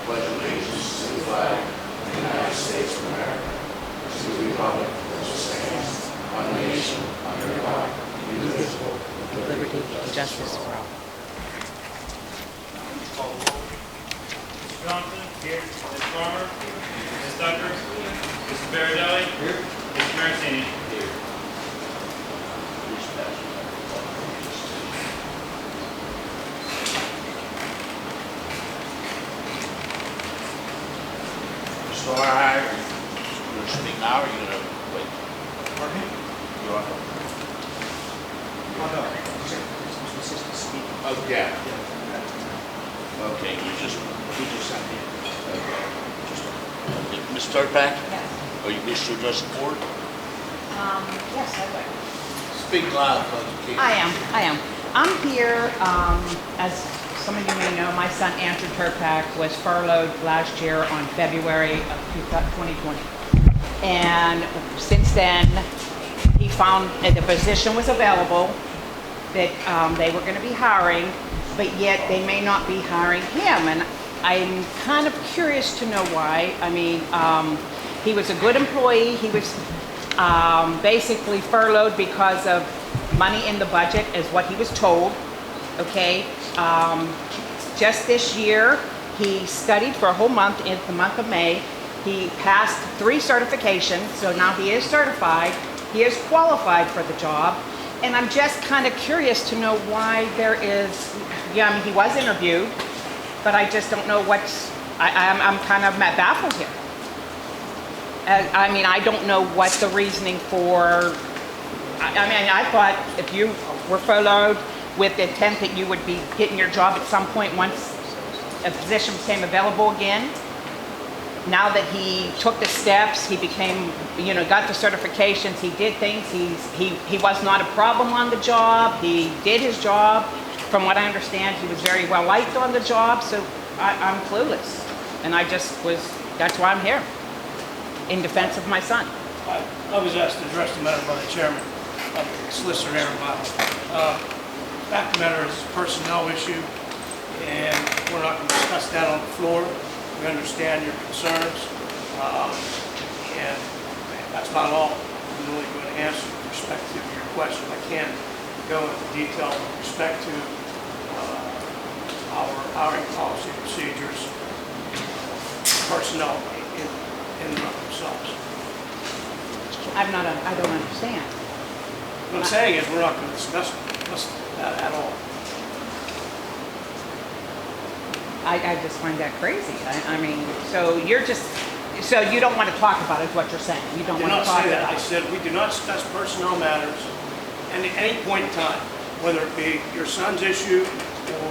pledge allegiance to the flag of the United States of America, to the republic which stands one nation under God, indivisible, with liberty and justice for all. Mr. Johnson? Here. Ms. Farmer? Ms. Tucker? Mr. Baradelli? Here. Mr. Mancini? here. So, all right, you're going to speak now, or are you going to wait? Pardon me? You are? Oh, no, I'm supposed to speak. Oh, yeah. Okay, we just sent in. Okay. Ms. Turpak, Yes. are you wish to address the board? Yes, I would. Speak loud, because you can't. I am. I'm here, as some of you may know, my son Andrew Turpak was furloughed last year on February of 2020. And since then, he found the position was available, that they were going to be hiring, but yet they may not be hiring him. And I'm kind of curious to know why. I mean, he was a good employee. He was basically furloughed because of money in the budget, is what he was told. Okay. Just this year, he studied for a whole month in the month of May. He passed 3 certifications, so now he is certified. He is qualified for the job. And I'm just kind of curious to know why there is, yeah, I mean, he was interviewed, but I just don't know what's, I'm kind of baffled here. I mean, I don't know what the reasoning for, I mean, I thought if you were furloughed with the intent that you would be getting your job at some point once a position became available again. Now that he took the steps, he became, got the certifications, he did things, he was not a problem on the job, he did his job. From what I understand, he was very well liked on the job, so I'm clueless. And that's why I'm here, in defense of my son. I was asked to address the matter by the chairman of the solicitor, Aaron Bottom. Fact of the matter is a personnel issue, and we're not going to discuss that on the floor. We understand your concerns, and that's not all I'm really going to answer with respect to your question. I can't go into detail with respect to our hiring policy procedures, personnel in and of themselves. I don't understand. What I'm saying is we're not going to discuss that at all. I just find that crazy. I mean, so you don't want to talk about it, is what you're saying. You don't I did want not to talk say that. about I it. said we do not discuss personnel matters at any point in time, whether it be your son's issue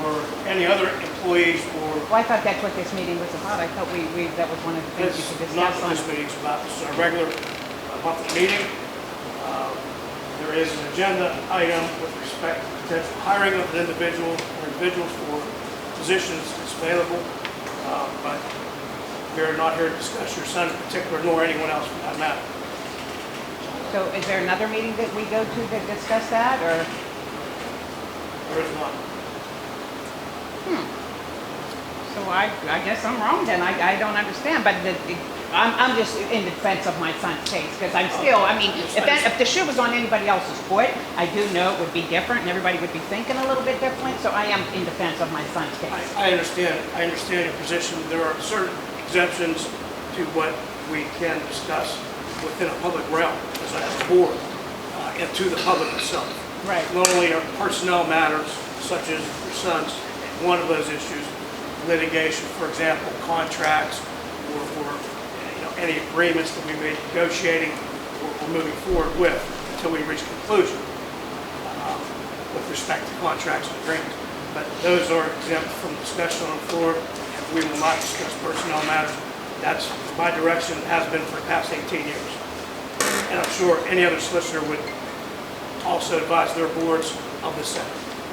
or any other employees or. Well, I thought that's what this meeting was about. I thought that was one of the things we could It's not discuss what on. this meeting's about. This is a regular monthly meeting. There is an agenda item with respect to potential hiring of an individual or individuals for positions that's available, but we're not here to discuss your son in particular, nor anyone else for that matter. So is there another meeting that we go to discuss that, or? There is not. So I guess I'm wrong then. I don't understand, but I'm just in defense of my son's case, because I'm still, I mean, if the shoe was on anybody else's foot, I do know it would be different and everybody would be thinking a little bit different, so I am in defense of my son's case. I understand your position. There are certain exemptions to what we can discuss within a public realm as a board and to the public itself. Right. Not only are personnel matters such as your son's one of those issues, litigation, for example, contracts or any agreements that we may be negotiating or moving forward with until we reach conclusion with respect to contracts and agreements. But those are exempt from discussion on the floor, and we will not discuss personnel matters. That's my direction, has been for the past 18 years. And I'm sure any other solicitor would also advise their boards of the same.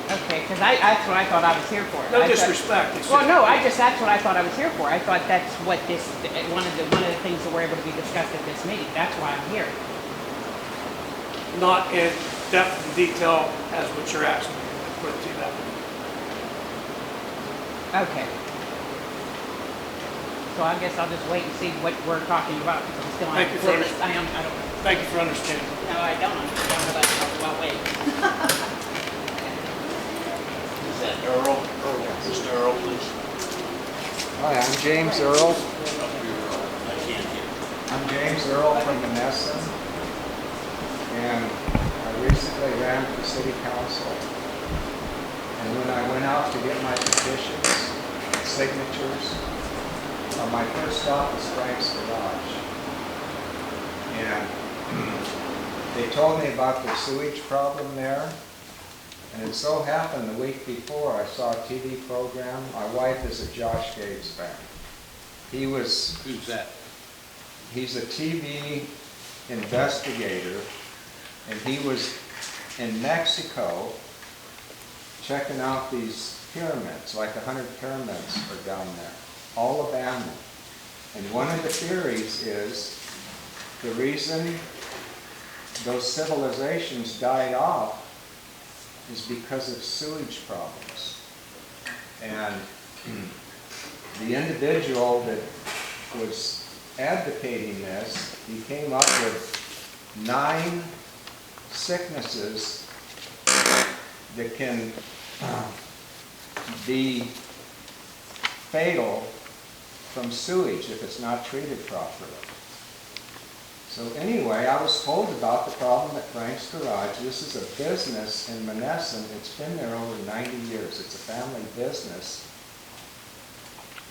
Okay, because that's what I thought I was here for. No disrespect. Well, no, that's what I thought I was here for. I thought that's what one of the things that were able to be discussed at this meeting. That's why I'm here. Not in depth and detail as what you're asking. Put it to you that way. Okay. So I guess I'll just wait and see what we're talking about, because I'm still on Thank you for the list. I don't, Thank you for understanding. no, I don't understand what I'm talking about, wait. Is that Earl? Mr. Earl, please. Hi, I'm James Earl. I can't hear. I'm James Earl from Menneson, and I recently ran for city council. And when I went out to get my petitions, signatures, my first stop was Frank's Garage. And they told me about the sewage problem there. And it so happened the week before I saw a TV program. My wife is a Josh Gates fan. Who's that? He's a TV investigator, and he was in Mexico checking out these pyramids, like 100 pyramids are down there, all abandoned. And one of the theories is the reason those civilizations died off is because of sewage problems. And the individual that was advocating this, he came up with 9 sicknesses that can be fatal from sewage if it's not treated properly. So anyway, I was told about the problem at Frank's Garage. This is a business in Menneson. It's been there over 90 years. It's a family business.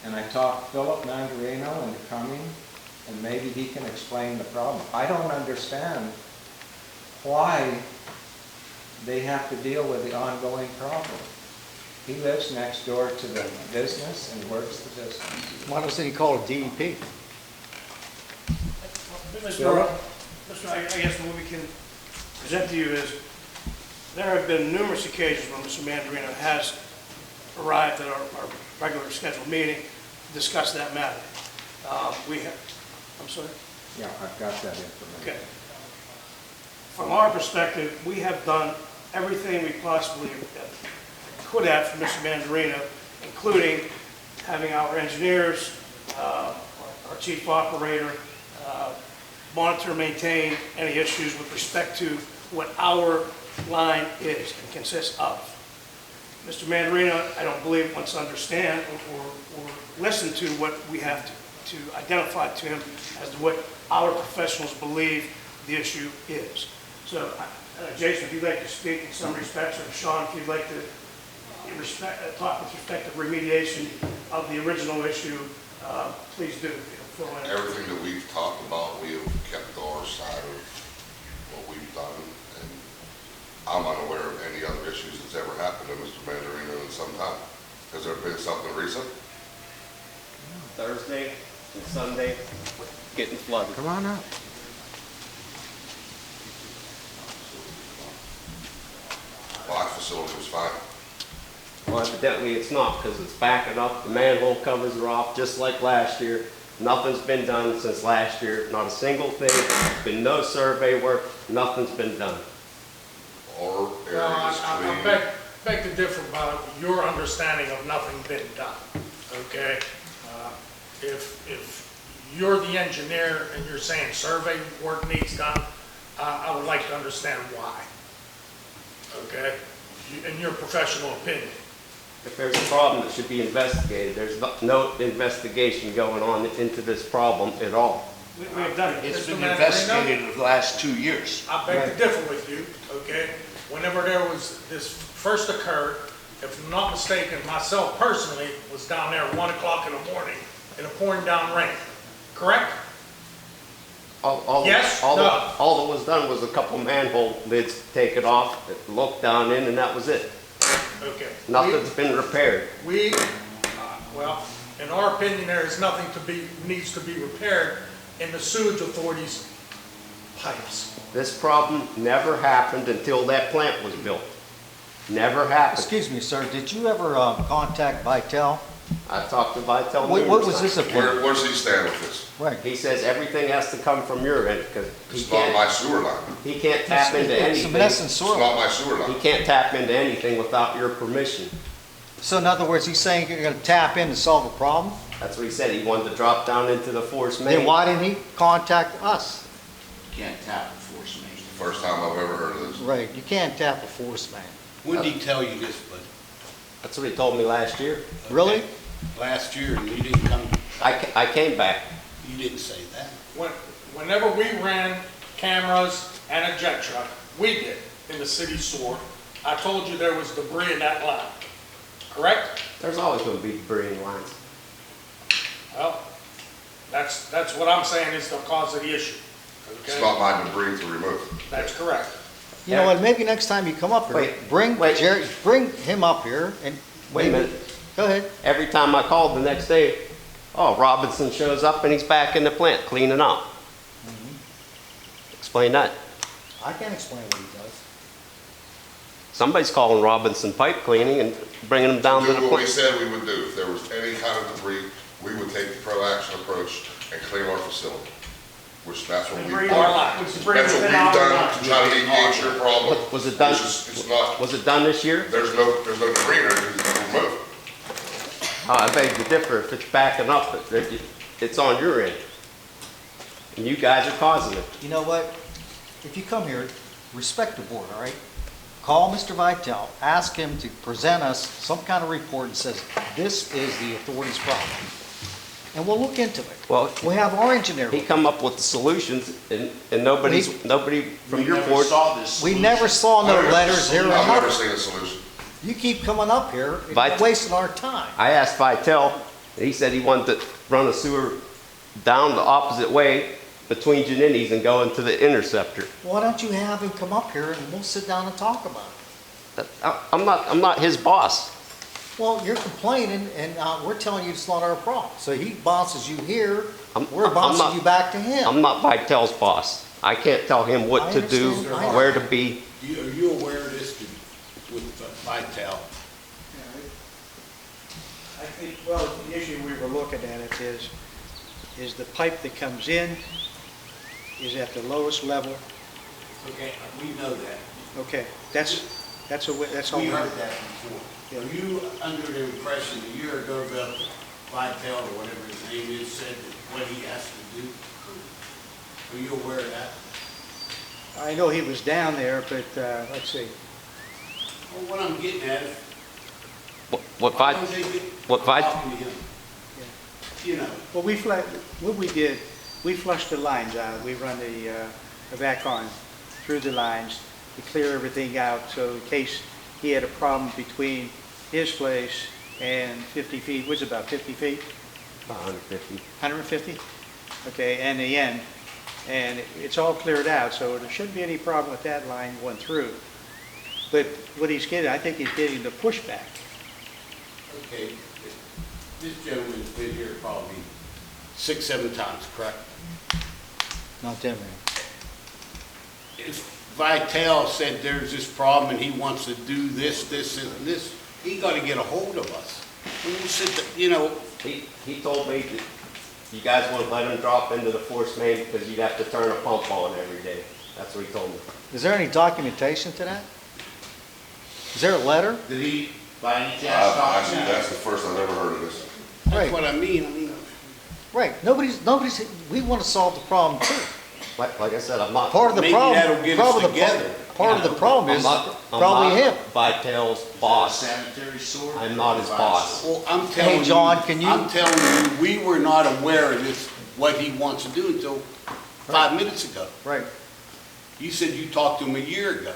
And I talked Philip Mandarino into coming, and maybe he can explain the problem. I don't understand why they have to deal with the ongoing problem. He lives next door to the business and works the business. Why doesn't he call it DEP? Mr. Earl, I guess what we can present to you is, there have been numerous occasions when Mr. Mandarino has arrived at our regular scheduled meeting to discuss that matter. I'm sorry? Yeah, I've got that information. Okay. From our perspective, we have done everything we possibly could have for Mr. Mandarino, including having our engineers, our chief operator, monitor, maintain any issues with respect to what our line is and consists of. Mr. Mandarino, I don't believe wants to understand or listen to what we have to identify to him as to what our professionals believe the issue is. So, Jason, if you'd like to speak in some respects, or Sean, if you'd like to talk with respect to remediation of the original issue, please do. Fill in. Everything that we've talked about, we have kept our side of what we've done, and I'm unaware of any other issues that's ever happened to Mr. Mandarino in some time. Has there been something recent? Thursday and Sunday, getting flooded. Come on up. Well, that facility was fine. Well, evidently it's not, because it's backing up, the manhole covers are off, just like last year. Nothing's been done since last year, not a single thing. There's been no survey work, nothing's been done. Our area Well, is I clean. beg to differ about your understanding of nothing been done, okay? If you're the engineer and you're saying survey work needs done, I would like to understand why, okay? In your professional opinion. If there's a problem, it should be investigated. There's no investigation going on into this problem at all. We have done it. It's Mr. been Mandarino? investigated the last 2 years. I beg to differ with you, okay? Whenever this first occurred, if I'm not mistaken, myself personally was down there at 1 o'clock in the morning in a pouring down rain, correct? Yes? All No? that was done was a couple manhole lids taken off, looked down in, and that was it. Okay. Nothing's been repaired. Well, in our opinion, there is nothing needs to be repaired in the sewage authority's pipes. This problem never happened until that plant was built. Never happened. Excuse me, sir, did you ever contact Vitel? I talked to Vitel What numerous was this times. about? Where does he stand with this? Right. He says everything has to come from your end, because It's not my sewer line. he can't tap into It's a anything. Menneson It's sewer. not my sewer He line. can't tap into anything without your permission. So in other words, he's saying you're gonna tap in to solve a problem? That's what he said, he wanted to drop down into the force main. Then why didn't he contact us? Can't tap a force main. First time I've ever heard of this. Right, you can't tap a force main. When did he tell you this, bud? That's what he told me last year. Really? Last year, and you didn't come, I came back. you didn't say that. Whenever we ran cameras and a jet truck, we did, in the city sewer, I told you there was debris in that line, correct? There's always gonna be debris in lines. Well, that's what I'm saying is the cause of the issue, It's okay? not my debris to remove. That's correct. You know what, maybe next time you come up here, Wait, bring wait. Jerry, bring him up here and. Wait a maybe- minute. Go ahead. Every time I called the next day, oh, Robinson shows up and he's back in the plant cleaning up. Explain that. I can't explain what he does. Somebody's calling Robinson pipe cleaning and bringing them down to Do the what we plant. said we would do. If there was any kind of debris, we would take the proaction approach and clean our facility. Which that's what we've Debris done. in our lines. That's what we've done to try to alleviate your problem. Was it done? It's not, Was it done this year? there's no debris there, it's removed. Oh, I beg to differ. If it's backing up, it's on your end. And you guys are causing it. You know what? If you come here, respect the board, all right? Call Mr. Vitale, ask him to present us some kind of report that says, this is the authority's problem. And we'll look into it. Well, We'll have our engineer. he come up with the solutions and nobody from We your never board. saw this We solution. never saw no letters here or I've never nothing. seen a solution. You keep coming up here, and Vit- you're wasting our time. I asked Vitale, and he said he wanted to run a sewer down the opposite way between Janini's and go into the interceptor. Why don't you have him come up here and we'll sit down and talk about it? I'm not his boss. Well, you're complaining, and we're telling you it's not our problem. So he bosses you here, we're I'm bossing not- you back to him. I'm not Vitale's boss. I can't tell him what I to do, understand. where to be. Are you aware of this with Vital? I think, well, the issue we were looking at it is the pipe that comes in is at the lowest level. Okay, we know that. Okay, that's all. We heard that before. Are you under the impression a year ago that Vital, or whatever his name is, said what he has to do? Are you aware of that? I know he was down there, but, let's see. Well, what I'm getting at is, What why Vi- don't they get what Vi- talking to him? You know, Well, what we did, we flushed the lines out. We run the vac on through the lines to clear everything out, so in case he had a problem between his place and 50 feet, what's it, about 50 feet? 150. 150? Okay, and the end. And it's all cleared out, so there shouldn't be any problem with that line going through. But what he's getting, I think he's getting the pushback. okay, this gentleman's been here probably 6, 7 times, correct? Not that many. If Vital said there's this problem and he wants to do this, this, and this, he got to get a hold of us. And we'll sit there, you know, He told me that you guys won't let him drop into the force main because you'd have to turn a pump on every day. That's what he told me. Is there any documentation to that? Is there a letter? did he, by any chance, talk to you? That's the first I've ever heard of this. Right. That's what I mean, Right, nobody's, we want to solve the problem too. Like I said, I'm not. Part of the Maybe problem. that'll get us part of the pro- together, Part you of the know. problem is probably him. Vitale's boss. sanitary sewer? I'm not his boss. Well, I'm telling you. John, can you- I'm telling you, we were not aware of this, what he wants to do until 5 minutes ago. Right. You said you talked to him a year ago.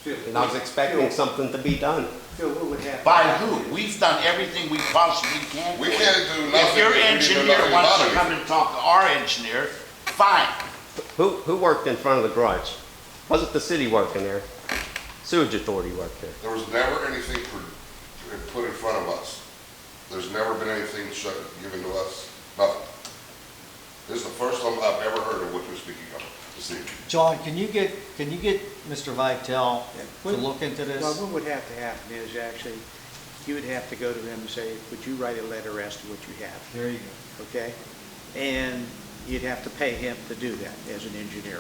And I was expecting something to be done. Phil, what would happen? By who? We've done everything we possibly can. We can't do nothing. If your if we do engineer nothing wants about to it. come and talk to our engineer, fine. Who worked in front of the garage? Wasn't the city working there? Sewage authority worked there. There was never anything put in front of us. There's never been anything given to us, nothing. This is the first time I've ever heard of what you're speaking of this evening. John, can you get Mr. Vitale to look into Well, this? what would have to happen is actually, you would have to go to them and say, would you write a letter as to what you have? There you go. Okay? And you'd have to pay him to do that as an engineer.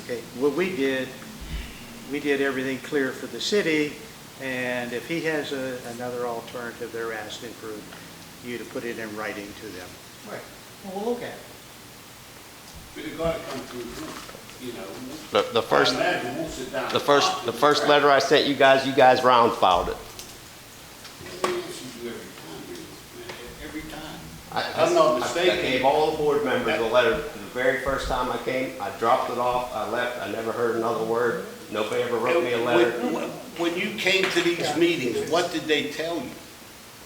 Okay? What we did everything clear for the city, And if he has another alternative, they're asking for you to put it in writing to them. Right. Well, we'll look at it. But it gotta come through, you know. The first, I imagine we'll sit down and the talk to first them. letter I sent you guys round filed it. Yes, you do every time. I- If I'm not I mistaken. gave all the board members a letter the very first time I came. I dropped it off, I left, I never heard another word. Nobody ever wrote me a letter. When you came to these meetings, what did they tell you?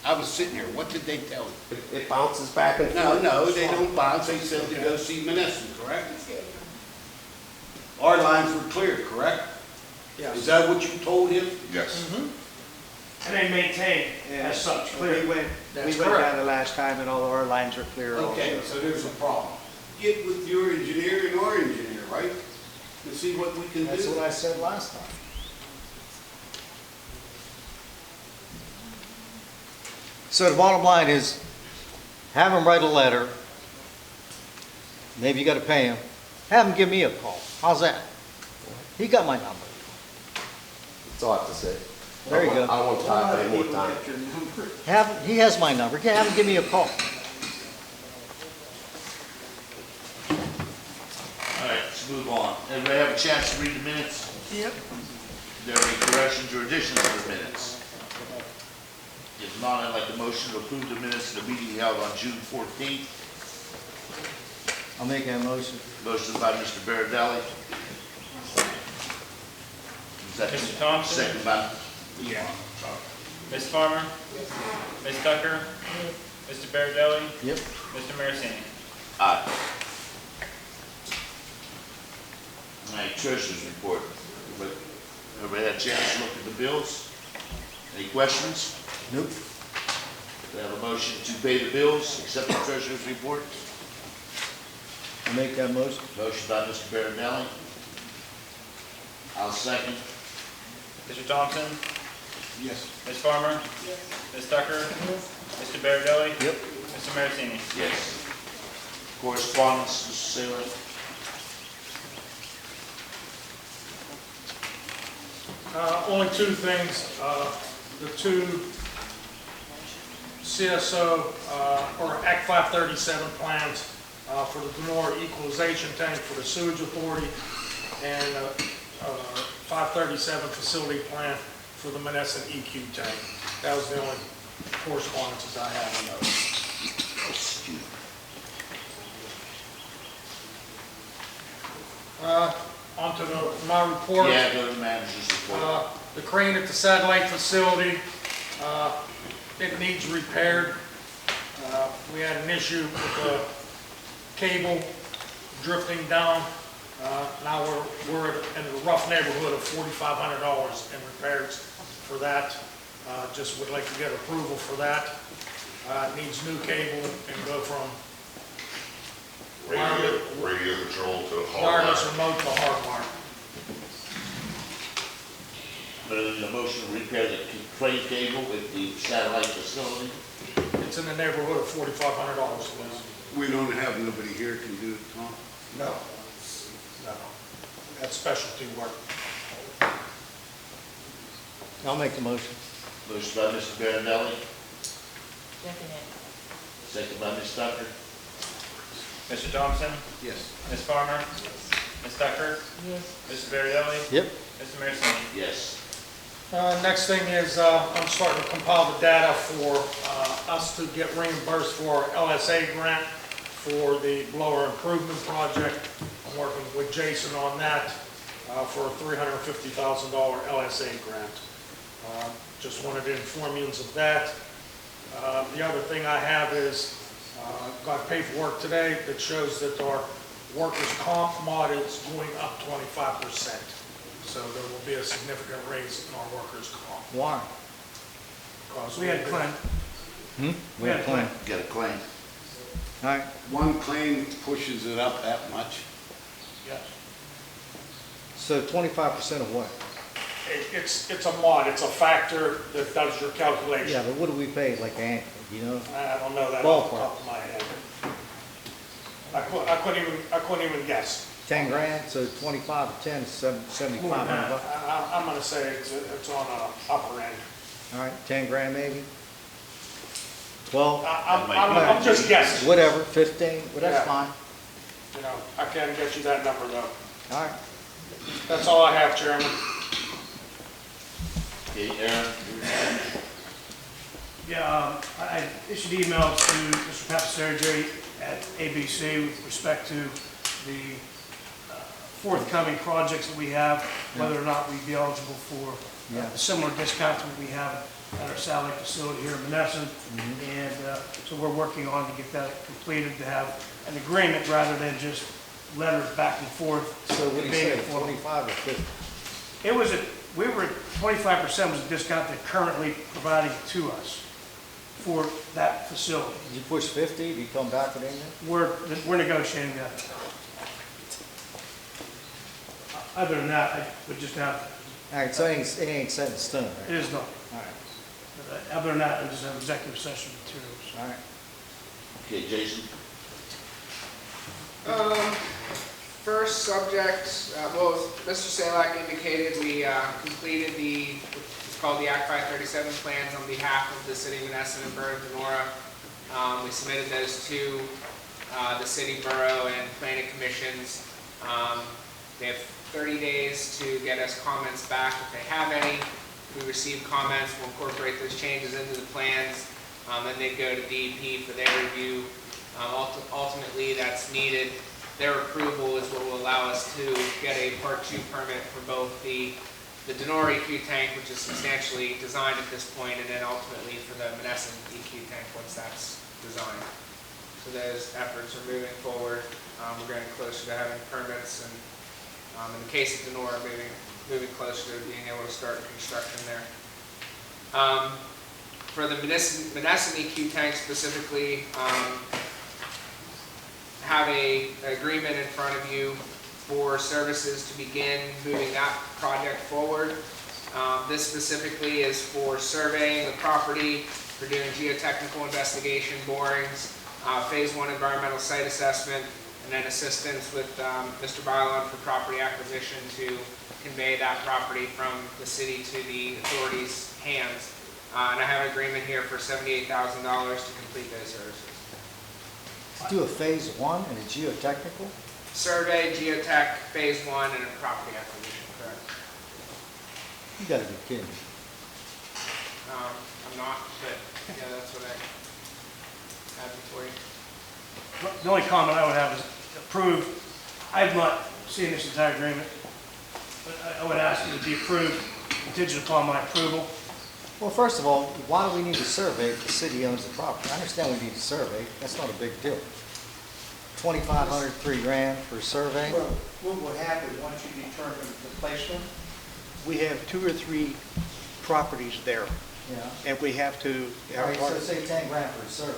I was sitting here, what did they tell you? It bounces back and forth. No, they don't bounce, they said to go see Menneson, correct? Our lines were clear, correct? Yes. Is that what you told him? Yes. And they maintain And as such, We clear. went That's down correct. the last time and all our lines are clear also. Okay, so there's a problem. Get with your engineer and our engineer, right? And see what we can do. That's what I said last time. So the bottom line is, have him write a letter. Maybe you gotta pay him. Have him give me a call. How's that? He got my number. That's all I have to say. There you go. I don't want to tie up any more time. He has my number. Yeah, have him give me a call. All right, let's move on. Everybody have a chance to read the minutes? Yep. Are there any corrections or additions to the minutes? If not, I'd like a motion to approve the minutes of the meeting held on June 14th. I'll make that motion. Motion by Mr. Baradelli. Mr. Thompson? Second by, Ms. Farmer? Ms. Tucker? Mr. Baradelli? Yep. Mr. Marasini? aye. All right, treasurer's report. Everybody had a chance to look at the bills? Any questions? Nope. Do I have a motion to pay the bills, accept the treasurer's report? I'll make that motion. Motion by Mr. Baradelli. I'll second. Mr. Thompson? Yes. Ms. Farmer? Ms. Tucker? Mr. Baradelli? Yep. Mr. Marasini? Yes. Correspondence, Mr. Saylor? Only two things. The two CSO, or Act 537 plans for the Denora equalization tank for the sewage authority, and 537 facility plan for the Menneson EQ tank. That was the only correspondences I have on those. Onto my report. Yeah, go to the manager's report. The crane at the satellite facility, it needs repaired. We had an issue with the cable drifting down. Now we're in a rough neighborhood of $4,500 in repairs for that. Just would like to get approval for that. It needs new cable and go from Radio control to wireless hardwire. remote to hardwire. The motion to repair the crane cable at the satellite facility. It's in the neighborhood of $4,500. We don't have nobody here can do it, Tom? No. No. That's specialty work. I'll make the motion. Motion by Mr. Baradelli. Second by Ms. Tucker. Mr. Thompson? Yes. Ms. Farmer? Ms. Tucker? Mr. Baradelli? Yep. Mr. Marasini? Yes. Next thing is, I'm starting to compile the data for us to get reimbursed for our LSA grant for the blower improvement project. I'm working with Jason on that for a $350,000 LSA grant. Just wanted to inform you of that. The other thing I have is, got paperwork today that shows that our workers' comp mod is going up 25%. So there will be a significant raise in our workers' comp. Why? Because We had Clint. We had a plan. Got a claim. All right. One claim pushes it up that much. Yes. So 25% of what? It's a mod, it's a factor that does your calculation. Yeah, but what do we pay, like, you know? I don't know that off the Ballpark. top of my head. I couldn't even guess. 10 grand, so 25 or 10 is More than 7,500 that. bucks. I'm gonna say it's on a upper end. All right, 10 grand maybe? 12, I'm just guessing, whatever, 15, well, Yeah. that's fine. you know, I can't get you that number though. All right. That's all I have, Chairman. Okay, Aaron? Yeah, I issued emails to Mr. Papaseri at ABC with respect to the forthcoming projects that we have, whether or not we'd be eligible for Yeah. a similar discount to what we have at our satellite facility here in Menneson. And so we're working on to get that completed, to have an agreement rather than just letters back and forth. So what do you being say, informal. 25 or 50? It was we were at 25% was a discount they're currently providing to us for that facility. Did you push 50? Did you come back with anything? We're negotiating that. Other than that, I would just have, All right, so it ain't set in stone, it right? is not. All right, But other than that, I just have executive session materials. all right. Okay, Jason? First subject, well, as Mr. Salak indicated, we completed it's called the Act 537 plans on behalf of the City of Menneson and Borough of Denora. We submitted those to the city, borough, and planning commissions. They have 30 days to get us comments back if they have any. If we receive comments, we'll incorporate those changes into the plans. Then they go to DEP for their review. Ultimately, that's needed. Their approval is what will allow us to get a Part 2 permit for both the Denora EQ tank, which is substantially designed at this point, and then ultimately for the Menneson EQ tank once that's designed. So those efforts are moving forward. We're getting closer to having permits, and in the case of Denora, moving closer to being able to start construction there. For the Menneson EQ tank specifically, have an agreement in front of you for services to begin moving that project forward. This specifically is for surveying the property, for doing geotechnical investigation, borings, phase 1 environmental site assessment, and then assistance with Mr. Bylon for property acquisition to convey that property from the city to the authorities' hands. And I have an agreement here for $78,000 to complete those services. Do a phase 1 and a geotechnical? Survey, geotech, phase 1, and a property acquisition, correct? You gotta be kidding me. I'm not, but yeah, that's what I have for you. The only comment I would have is approve. I have not seen this entire agreement, but I would ask it to be approved contingent upon my approval. Well, first of all, why do we need a survey if the city owns the property? I understand we need a survey, that's not a big deal. 2,500, 3 grand for a survey? Well, what will happen once you determine the placement? We have 2 or 3 properties there, Yeah. and we have to. All right, so say 10 grand for a survey.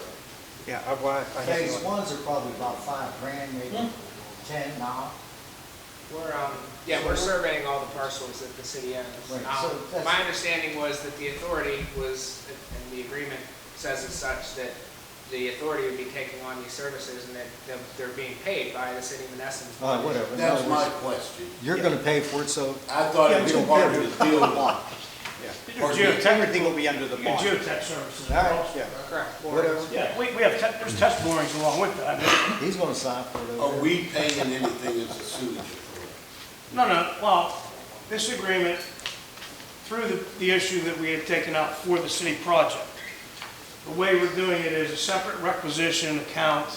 Yeah, I have Phase no- 1s are probably about 5 grand, maybe 10 now. We're surveying all the parcels that the city owns. Right, so that's- My understanding was that the authority was, and the agreement says as such, that the authority would be taking on these services and that they're being paid by the city of Menneson. Whatever. In That's other my words, question. You're gonna pay for it, so I thought it was part of the deal. Everything will be under the bond. Geotech services. All right. Yeah. Correct. whatever. Yeah, we have, there's test borings along with that. He's gonna sign for it. Are over there. we paying anything as a sewage authority? No, well, this agreement, through the issue that we had taken out for the city project, the way we're doing it is a separate requisition account,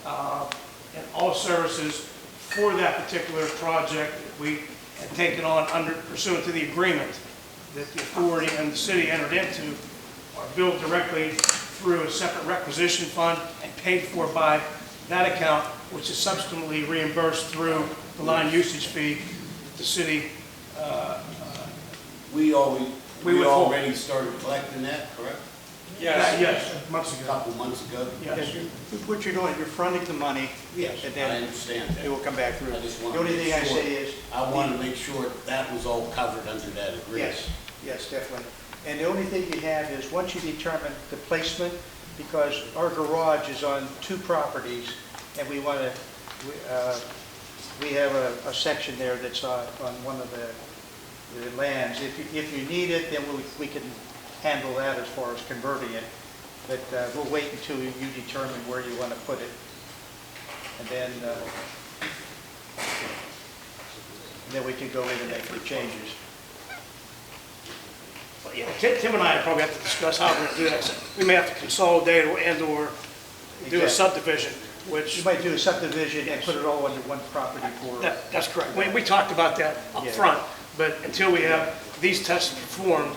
and all services for that particular project that we had taken on under pursuant to the agreement that the authority and the city entered into are billed directly through a separate requisition fund and paid for by that account, which is subsequently reimbursed through the line usage fee that the city, We withhold. already started collecting that, correct? yes, months A ago, couple months ago? yes. What you're doing, you're fronting the money. Yes, And I then understand it that. will come back through. I just The want to only make thing I sure. say is. I want to make sure that was all covered under that agreement. Yes, definitely. And the only thing you have is, once you determine the placement, because our garage is on 2 properties, and we want to we have a section there that's on one of the lands. If you need it, then we can handle that as far as converting it. But we'll wait until you determine where you want to put it. And then we can go in and make the changes. But yeah, Tim and I probably have to discuss how we're going to do that. So we may have to consolidate and/or do a Exactly. subdivision, which, You might do a subdivision and put it all under one property for, that's correct. We talked about that up Yeah. front, but until we have these tests performed,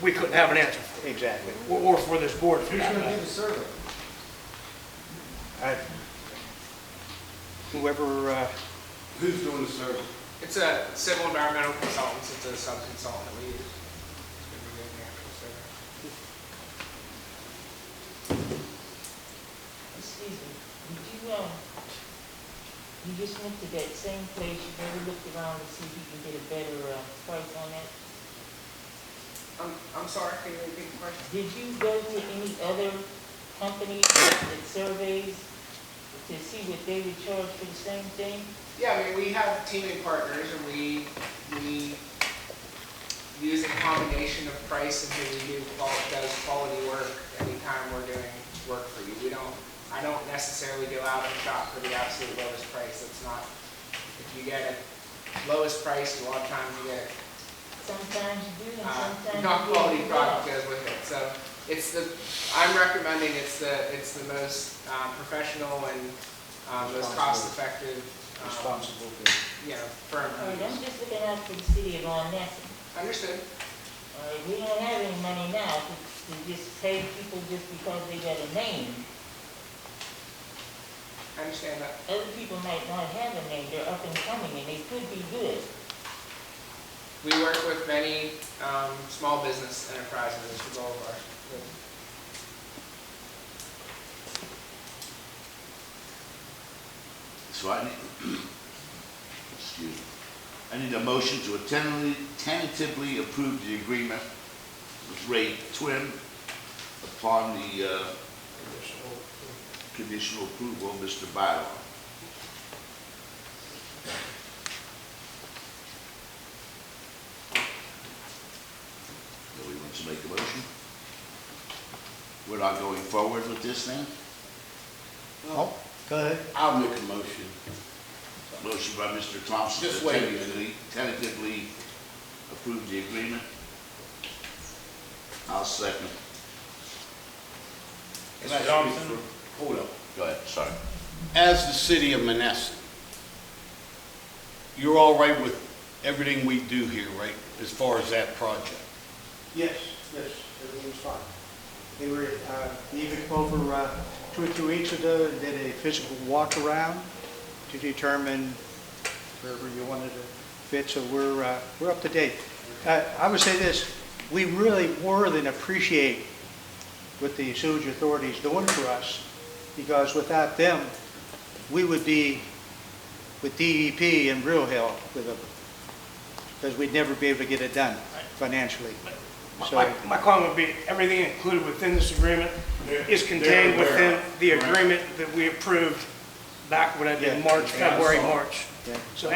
we couldn't have an answer, exactly. or for this board. for Who's that gonna do matter. the survey? Whoever, Who's doing the survey? It's a civil environmental consultant, it's a sub-consultant that we use. It's gonna be doing the actual survey. Excuse me, you just went to that same place, you never looked around to see if you can get a better price on that? I'm sorry, can you repeat the question? Did you go to any other companies that surveys to see what they would charge for the same thing? Yeah, I mean, we have teaming partners and we use a combination of price and who we does quality work anytime we're doing work for you. I don't necessarily go out and shop for the absolute lowest price. That's not, if you get it lowest price, a lot of times you get Sometimes you do, and sometimes you not get quality it product wrong. goes with it. So I'm recommending it's the most professional and most cost-effective responsible. firm. All right, I'm just looking out for the city of Onnesson. Understood. All right, we don't have any money now to just pay people just because they got a name. I understand that. Other people might not have a name, they're up and coming, and they could be good. We work with many small business enterprises as well as our. So I need, excuse me, I need a motion to tentatively approve the agreement with Ray Twin upon the conditional approval of Mr. Bylaw. Nobody wants to make a motion? We're not going forward with this then? Oh, go ahead. I'll make a motion. Motion by Mr. Thompson Just to wait a minute. tentatively approve the agreement. I'll second. Can I Mr. speak Johnson? for- Hold up. Go ahead, sorry. As the city of Menneson, you're all right with everything we do here, right, as far as that project? Yes, everything's fine. They were, even over 2 or 3 weeks ago, did a physical walk around to determine wherever you wanted to fit, so we're up to date. I would say this, we really more than appreciate what the sewage authority is doing for us, because without them, we would be with DEP in real hell with them, because we'd never be able to get it done financially. So, My comment would be, everything included within this agreement is contained within the agreement that we approved back when I did Yeah. February, March. yeah. So,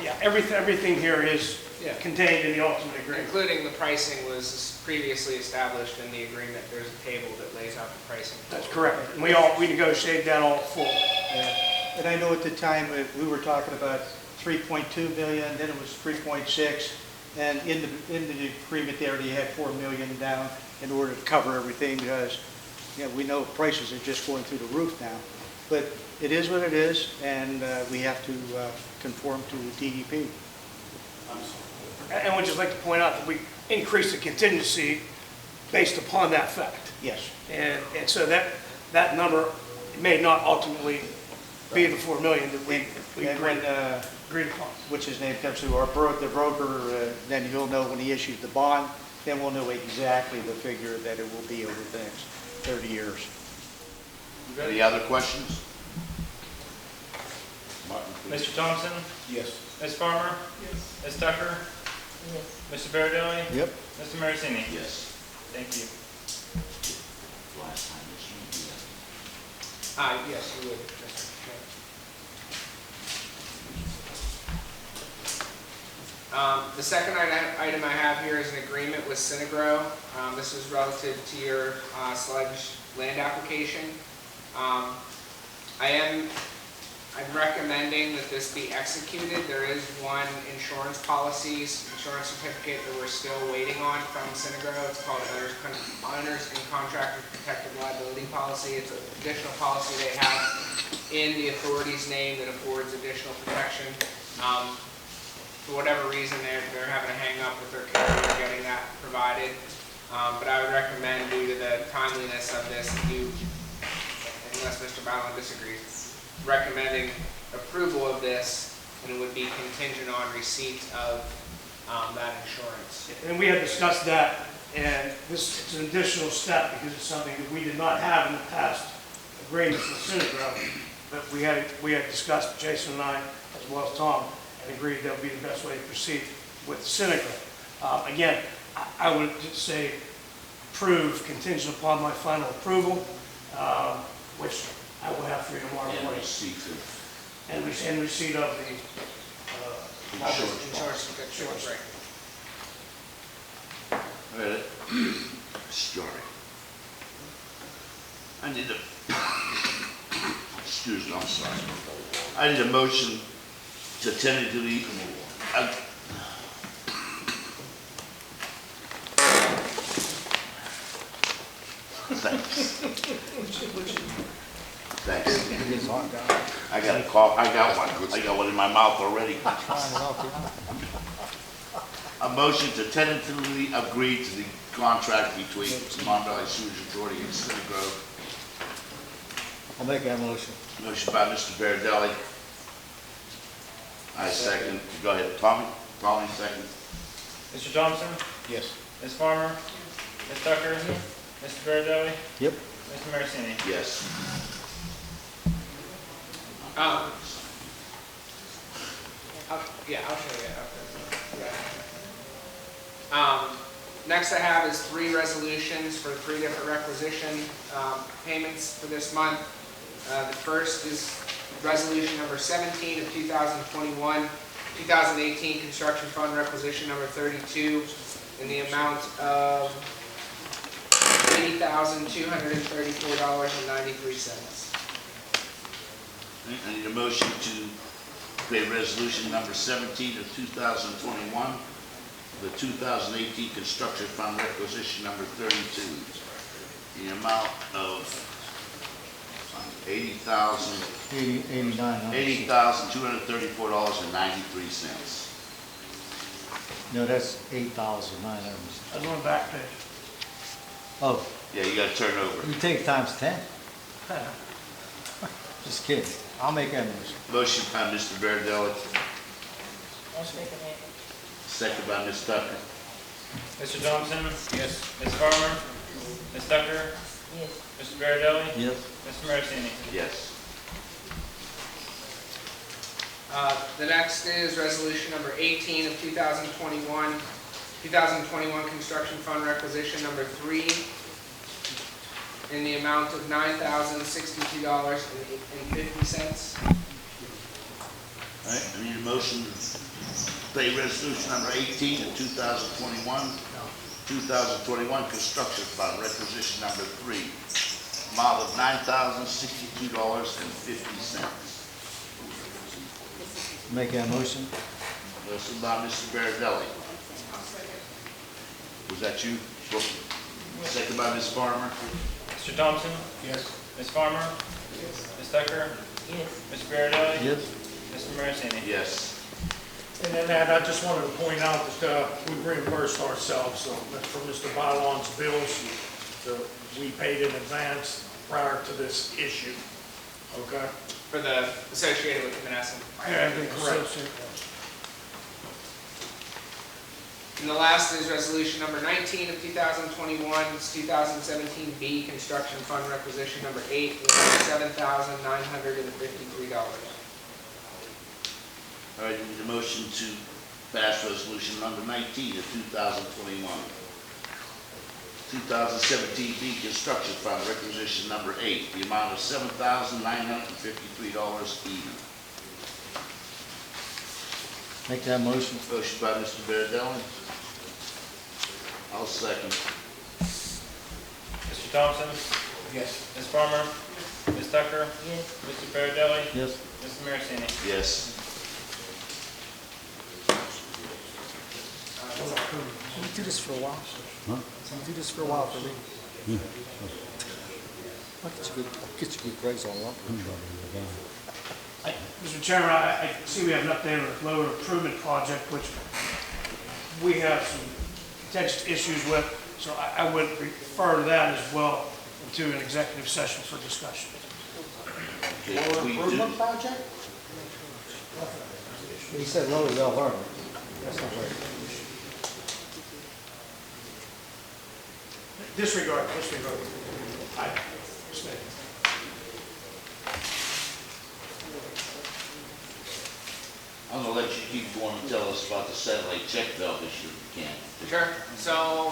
yeah, everything here is Yeah. contained in the ultimate agreement. Including the pricing was previously established in the agreement. There's a table that lays out the pricing. That's correct. And we negotiated that all full. Yeah. And I know at the time, we were talking about 3.2 million, then it was 3.6, and in the agreement there, they had 4 million down in order to cover everything, because, we know prices are just going through the roof now. But it is what it is, and we have to conform to DEP. And we'd just like to point out that we increased the contingency based upon that fact. Yes. And so that number may not ultimately be the 4 million that we And when, agreed upon. what's his name comes through, the broker, then he'll know when he issues the bond, then we'll know exactly the figure that it will be over the next 30 years. Any other questions? Martin, please. Mr. Thompson? Yes. Ms. Farmer? Yes. Ms. Tucker? Yes. Mr. Baradelli? Yep. Mr. Marasini? Yes. Thank you. Last time that you do that. Yes, you would. Yes, sir. The second item I have here is an agreement with Synagro. This is relative to your sludge land application. I'm recommending that this be executed. There is one insurance certificate that we're still waiting on from Synagro. It's called Owners and Contractors Protective Liability Policy. It's an additional policy they have in the authority's name that affords additional protection. For whatever reason, they're having a hang up with their carrier getting that provided. But I would recommend, due to the timeliness of this, unless Mr. Ballin disagrees, recommending approval of this, and it would be contingent on receipt of that insurance. And we had discussed that, and this is an additional step because it's something that we did not have in the past agreements with Synagro. But we had discussed, Jason and I, as well as Tom, and agreed that would be the best way to proceed with Synagro. Again, I would just say approve contingent upon my final approval, which I will have for you tomorrow And morning. receipt of And receipt of the insurance. Insurance, right. All right. Sorry. I need a, excuse me, I'm sorry. I need a motion to tentatively, thanks. Thanks. I got a cough, I got one in my mouth already. A motion to tentatively agree to the contract between Mon Valley Sewage Authority and Synagro. I'll make that motion. Motion by Mr. Bardelli. I second. Go ahead, Tommy. Tommy, second. Mr. Thompson? Yes. Ms. Farmer? Ms. Tucker? Mr. Bardelli? Yep. Mr. Marcini? Yes. Yeah, I'll show you after. Next I have is 3 resolutions for 3 different requisition payments for this month. The first is resolution number 17 of 2021, 2018 construction fund requisition number 32 in the amount of $80,234.93. I need a motion to pay resolution number 17 of 2021, the 2018 construction fund requisition number 32, the amount of $80,234.93. No, that's 8,900. I was on the back page. Oh, Yeah, you gotta turn over. you take times 10. Just kidding. I'll make that motion. Motion by Mr. Bardelli, I'll second that. second by Ms. Tucker. Mr. Thompson? Yes. Ms. Farmer? Ms. Tucker? Yes. Mr. Bardelli? Yes. Mr. Marcini? Yes. The next is resolution number 18 of 2021 construction fund requisition number 3 in the amount of $9,062.50. All right, I need a motion to pay resolution number 18 of 2021 construction fund requisition number 3, amount of $9,062.50. Make that motion. Motion by Mr. Bardelli. Was that you? Second by Ms. Farmer. Mr. Thompson? Yes. Ms. Farmer? Ms. Tucker? Yes. Mr. Bardelli? Yes. Mr. Marcini? Yes. And then Ed, I just wanted to point out that we reimbursed ourselves, so that's for Mr. Bylon's bills. So we paid in advance prior to this issue. Okay? For the associated with the Menneson. Everything correct. And the last is resolution number 19 of 2021, it's 2017 B construction fund requisition number 8, $7,953. All right, need a motion to pass resolution number 19 of 2021. 2017 B construction fund requisition number 8, the amount of $7,953 even. Make that motion. Motion by Mr. Baradelli. I'll second. Mr. Thompson? Yes. Ms. Farmer? Ms. Tucker? Yes. Mr. Baradelli? Yes. Mr. Marasini? Yes. Can we do this for a while? Can we do this for a while for me? I'll get you good grades on lump. Mr. Chairman, I see we have an update on the lower improvement project, which we have some contentious issues with, so I would refer to that as well to an executive session for discussion. Okay, we do- project? He said lower Bell Harbor. That's not right. Disregard. I mistake. I'm gonna let you keep going and tell us about the satellite check valve issue if you can. Sure. So,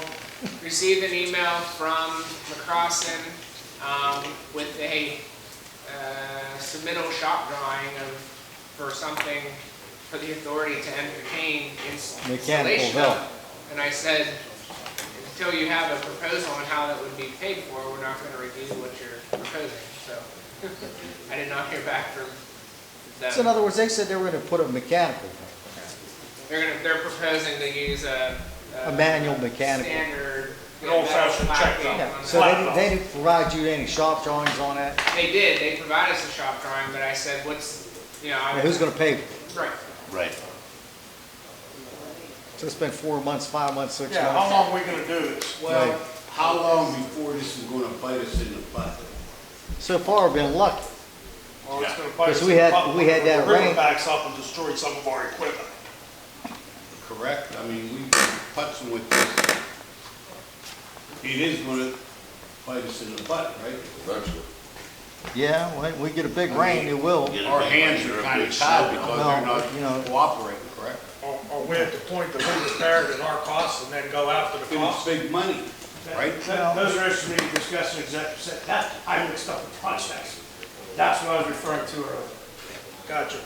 received an email from LaCrossin with a submittal shop drawing for something for the authority to entertain Mechanical installation valve. of. And I said, until you have a proposal on how that would be paid for, we're not going to review what you're proposing. So, I did not hear back from them. So in other words, they said they were gonna put a mechanical, They're proposing to use a manual mechanical. standard. An old-fashioned check metal valve. Yeah, on so that. they didn't provide you any shop drawings on that? They did. They provided us a shop drawing, but I said, what's, And who's gonna pay for it? Right. Right. So it's been 4 months, 5 months, 6 Yeah, how months. long are we gonna do this? Well, how long before this is gonna bite us in the butt? So far, we've been lucky. Well, it's gonna bite Because us we in the had- butt we had when that the river rain. backs up and destroyed some of our equipment. Correct? I mean, we've been putzing with this. It is gonna bite us in the butt, right? Eventually. Yeah, when we get a big rain, it will. Get a Our big hands rain or are a kind big of tied snow. because No, they're you know- not cooperating, correct? Are we at the point that we repair it at our cost and then go after the It's cost? big money, right? Those are issues we can discuss in executive session. That, I mixed up the projects. That's what I was referring to earlier. Gotcha.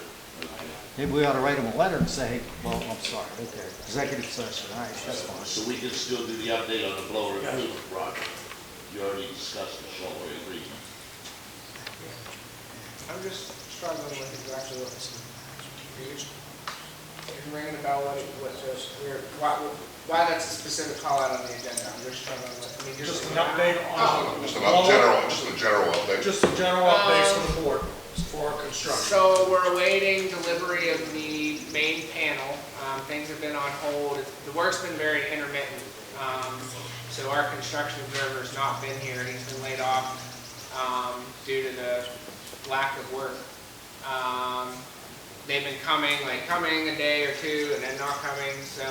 Maybe we ought to write them a letter and say, well, I'm sorry, okay, executive session, all right, that's fine. So we can still do the update on the blower improvement project. You already discussed the shovel agreement. I'm just struggling with exactly what this is. You're ringing a bell, why that's a specific call out on the agenda. I'm just struggling with, I mean, Just an update on. Just a general update. Just a general update for the board for construction. So we're awaiting delivery of the main panel. Things have been on hold. The work's been very intermittent. So our construction observer's not been here. He's been laid off due to the lack of work. They've been coming a day or two and then not coming. So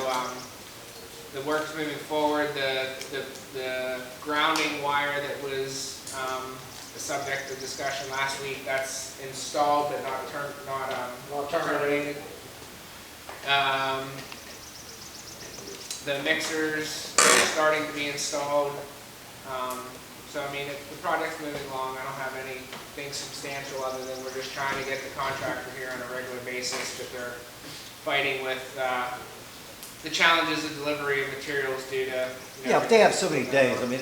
the work's moving forward. The grounding wire that was the subject of discussion last week, that's installed but not terminated. The mixers are starting to be installed. So I mean, the project's moving along. I don't have anything substantial other than we're just trying to get the contractor here on a regular basis, but they're fighting with the challenges of delivery of materials due to. Yeah, but they have so many days, I mean,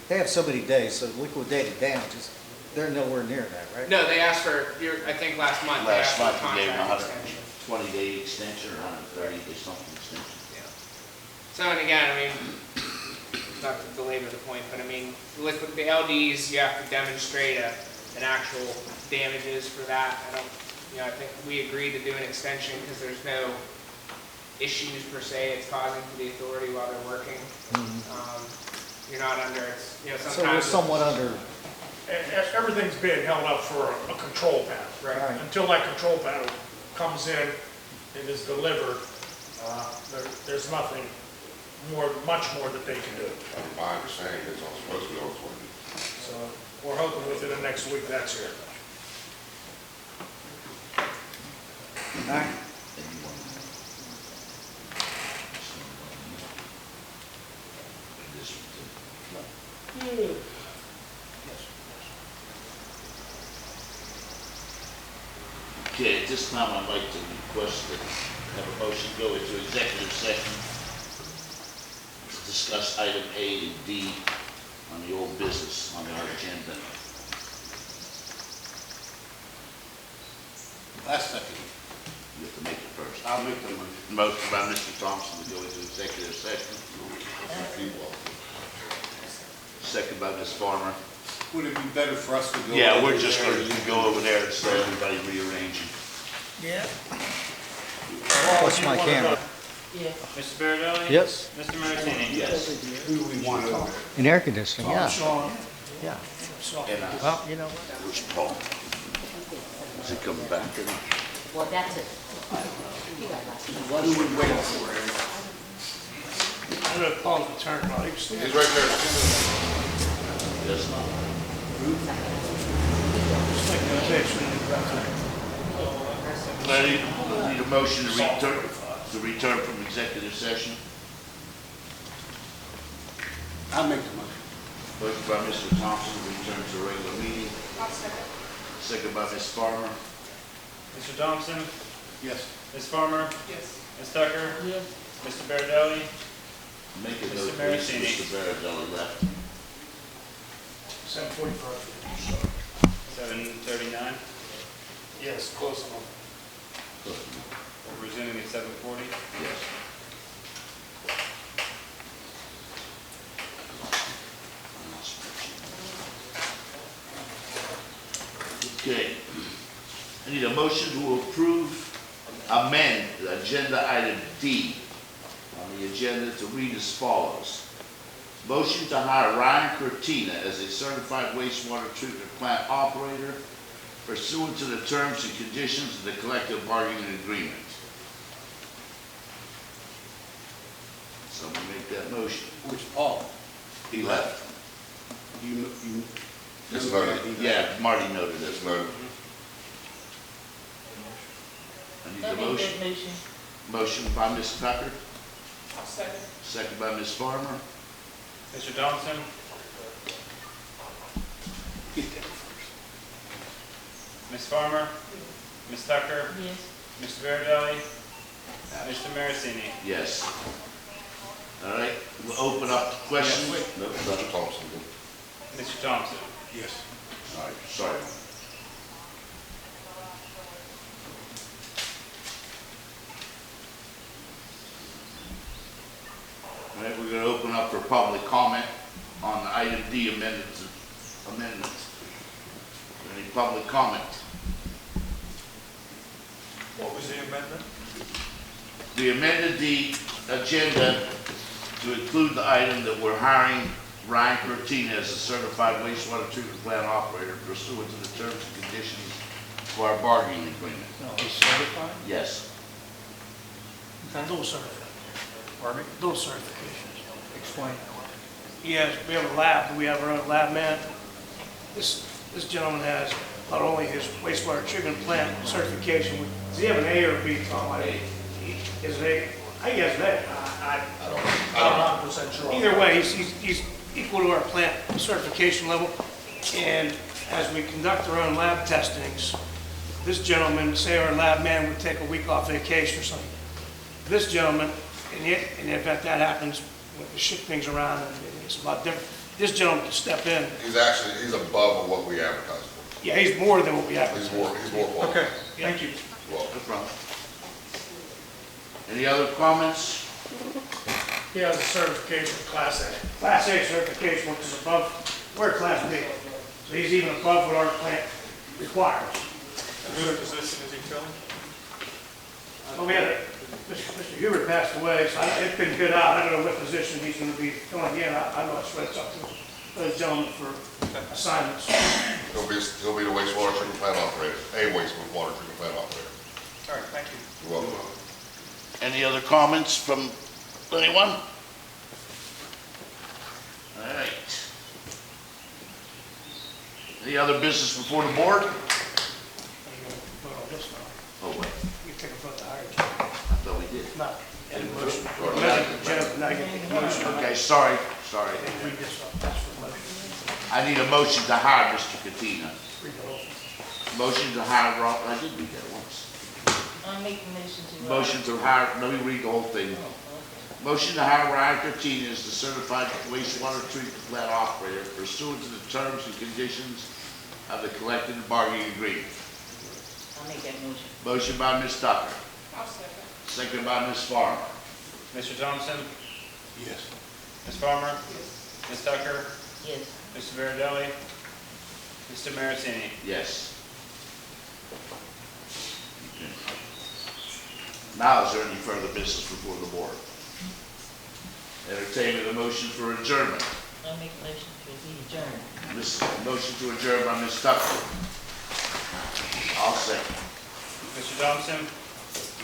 they have so many days, so liquidated damages, they're nowhere near that, right? No, they asked for, I think last month, they asked Last for a month, we gave them a contract extension. 120-day extension or 130-day something extension. Yeah. So, and again, I mean, not to belabor the point, but I mean, the LDs, you have to demonstrate an actual damages for that. I think we agreed to do an extension because there's no issues per se it's causing for the authority while they're working. You're not under, sometimes. So we're somewhat under, Everything's being held up for a control panel. Right. Until that control panel comes in and is delivered, there's nothing much more that they can do. My understanding is it's supposed to be on 20. So we're hoping within the next week that's here. all right, Okay, at this time, I'd like to request that have a motion to go into executive session to discuss item A and D on the old business on our agenda. Last second. You have to make it first. I'll make the motion. Motion by Mr. Thompson to go into executive session. Second by Ms. Farmer. Would it be better for us to go? Yeah, over we're just there? going to go over there and start everybody rearranging. Yeah. What's my camera? Yeah. Mr. Baradeli? Yes. Mr. Martini? Yes. Who do we want over there? In air conditioning, yeah. Sean. Yeah. And Well, you know what? where's Paul? Is he coming back or not? Well, that's it. What are we waiting for, Eric? I'm gonna call the turnpike. He's right there. Yes, not. I need a motion to return from executive session. I'll make the motion. Motion by Mr. Thompson to return to regular meeting. Second by Ms. Farmer. Mr. Thompson? Yes. Ms. Farmer? Yes. Ms. Tucker? Yes. Mr. Baradeli? Make a Mr. note, please, Martini. Mr. Baradeli left. 7:45. 7:39. Yes, close enough. We're resuming at 7:40. Yes. Okay. I need a motion to amend agenda item D on the agenda to read as follows. Motion to hire Ryan Cortina as a certified wastewater treatment plant operator pursuant to the terms and conditions of the collective bargaining agreement. Someone make that motion. Where's Paul? He left. You. It's voted. Yeah, Marty noted it. It's voted. I need I the make motion. that motion. Motion by Ms. Tucker, I'll second. second by Ms. Farmer. Mr. Thompson? Get there first. Ms. Farmer? Ms. Tucker? Yes. Mr. Baradeli? Mr. Martini? Yes. All right, we'll open up the questions. No, Mr. Thompson. Mr. Thompson? Yes. All right, sorry. All right, we're gonna open up for public comment on item D amendments. Any public comment? What was the amendment? We amended the agenda to include the item that we're hiring Ryan Cortina as a certified wastewater treatment plant operator pursuant to the terms and conditions for our bargaining agreement. No, he's certified? Yes. Those certifications. Pardon me? Those certifications. Explain. Yes, we have a lab, we have our own lab man. This gentleman has not only his wastewater treatment plant certification, does he have an A or a B, Tom? Is it A? I think he has an A. I'm not 100% sure. Either way, he's equal to our plant certification level. And as we conduct our own lab testings, this gentleman, say our lab man would take a week off vacation or something. This gentleman, in the event that happens, we have to shift things around, and it's a lot different. This gentleman can step in. He's above of what we advertised for. Yeah, he's more than what we have. He's more qualified. Okay, thank you. Well, No problem. Any other comments? He has a certification, Class A. Class A certification, which is above, we're Class B. So he's even above what our plant requires. Whose position is he filling? Well, we had, Mr. Hubert passed away, so it's been bid out. I don't know what position he's going to be filling in. I'm not sure it's up to those gentlemen for assignments. he'll be the wastewater treatment plant operator, a wastewater treatment plant operator. All right, thank you. You're welcome. Any other comments from anyone? All right. Any other business before the board? Vote on this now. Oh, wait, You take a vote to hire. I thought we did. No. And motion. Now you take a motion. Okay, sorry. Read this up. That's for the motion. I need a motion to hire Mr. Katina. Read the whole thing. Motion to hire Rob, I did read that once. I'll make a motion to. Motion to hire, let me read the whole thing. Oh, okay. Motion to hire Ryan Cortina as the certified wastewater treatment plant operator pursuant to the terms and conditions of the collective bargaining agreement. I'll make that motion. Motion by Ms. Tucker, I'll second. second by Ms. Farmer. Mr. Thompson? Yes. Ms. Farmer? Ms. Tucker? Yes. Mr. Vardali? Mr. Maratini? Yes. Now, is there any further business before the board? Entertainment of motion for adjournment. I'll make a motion to adjourn. Motion to adjourn by Ms. Tucker. I'll second. Mr. Thompson?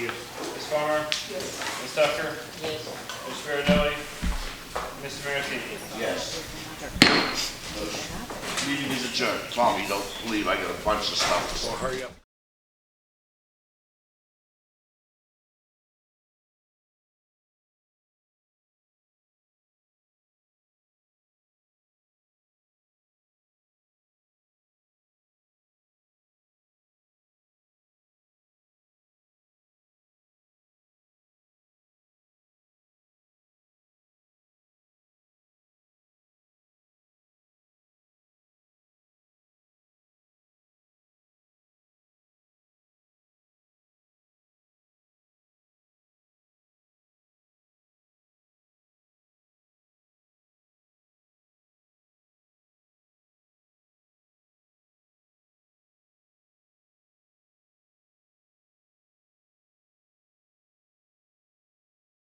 Yes. Ms. Farmer? Yes. Ms. Tucker? Yes. Mr. Vardali? Mr. Maratini? Yes. Meeting is adjourned. Tom, you don't believe I got a bunch of stuff to say. Well, hurry up.